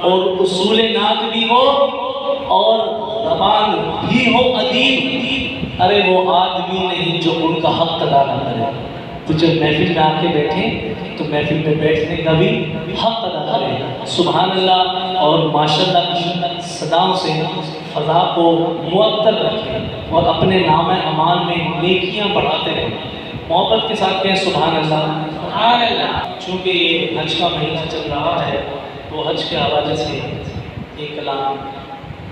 اور اصول نعت بھی ہو اور زبان بھی ہو ادیب، ارے وہ آدمی نہیں جو ان کا حق ادا نہ کرے۔ تو جب محفل میں آ کے بیٹھیں تو محفل میں بیٹھنے کا بھی حق ادا کریں۔ سبحان اللہ، اور ماشاءاللہ کی صداؤں سے فضا کو معطر رکھیں اور اپنے نام امان میں نیکیاں بڑھاتے رہیں۔ محبت کے ساتھ کہیں سبحان اللہ، سبحان اللہ۔ چونکہ یہ حج کا مہینہ چل رہا ہے تو حج کے حوالے سے ایک کلام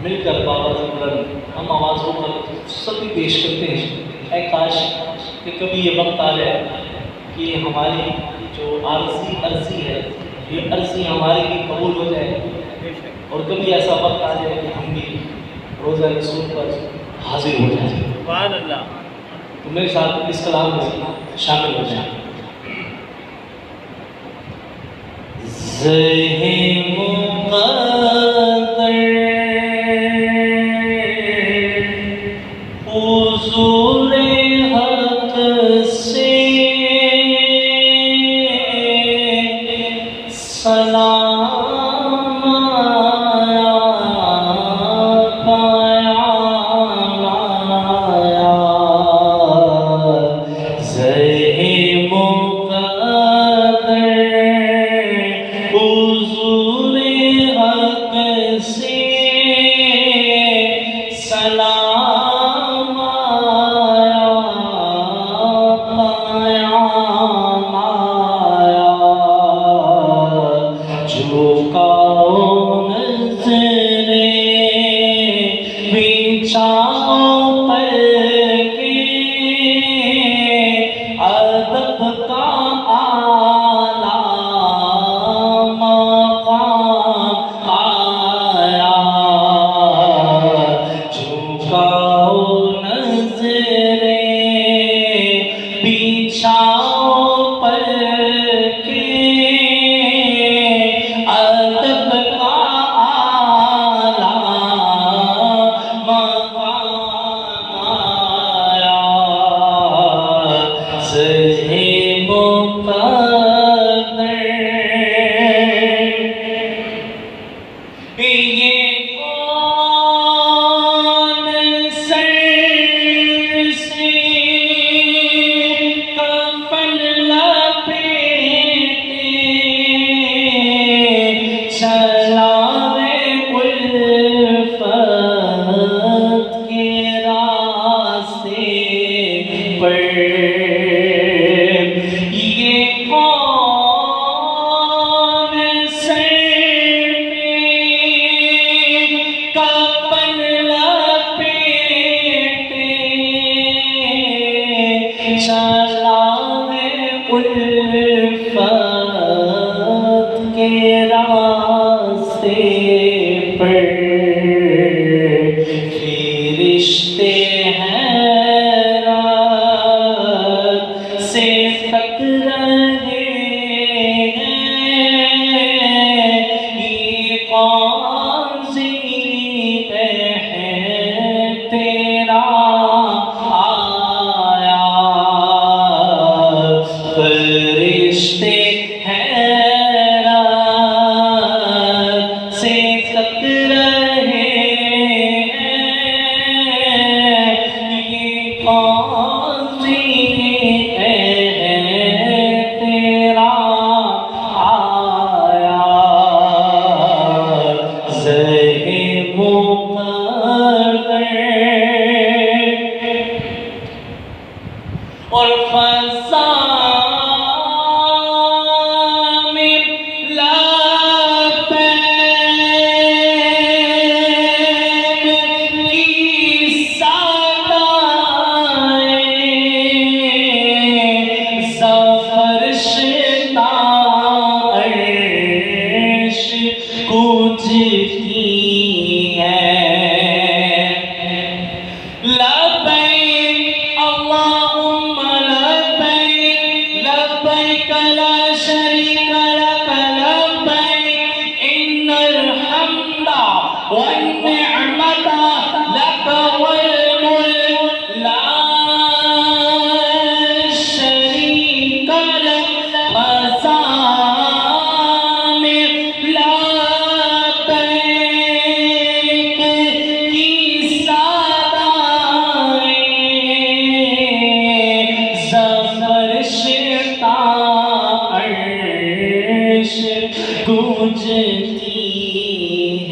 مل کر بابا بلند ہم آواز ہو کر سبھی پیش کرتے ہیں۔ اے کاش کہ کبھی یہ وقت آ جائے کہ ہماری جو عرضی ہے یہ عرضی ہماری بھی قبول ہو جائے، اور کبھی ایسا وقت آ جائے کہ ہم بھی روزہ رسول پر حاضر ہو جائیں۔ سبحان اللہ۔ تو میرے ساتھ اس کلام میں شامل ہو جائیں۔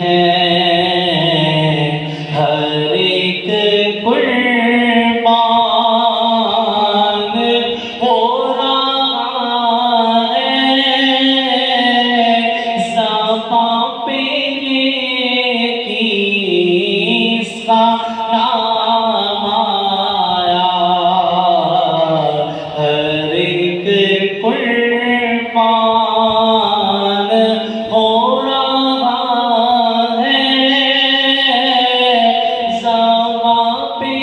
ہے ہر ایک قربان ہو رہا ہے زباں پہ کس کا نام آیا ہر ایک قربان ہو رہا ہے زباں پہ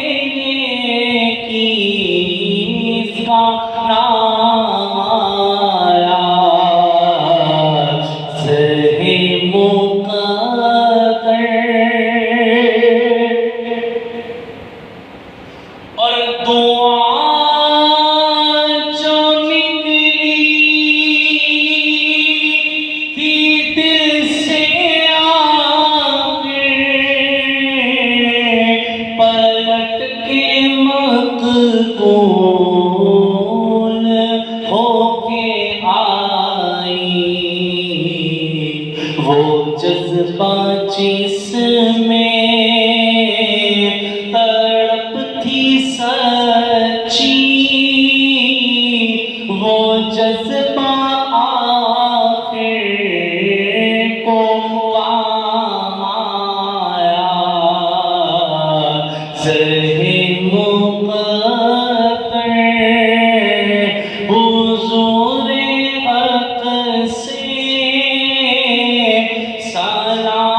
کس کا نام آیا سہے مقدر اور دعا جو نکلی تھی دل سے آخر پلٹ کے مقبول ہو کے آئی وہ جذبہ جس میں تڑپ تھی سچی وہ جذبہ آخر کو کام آیا زہے مقدر حضور حق سے سلام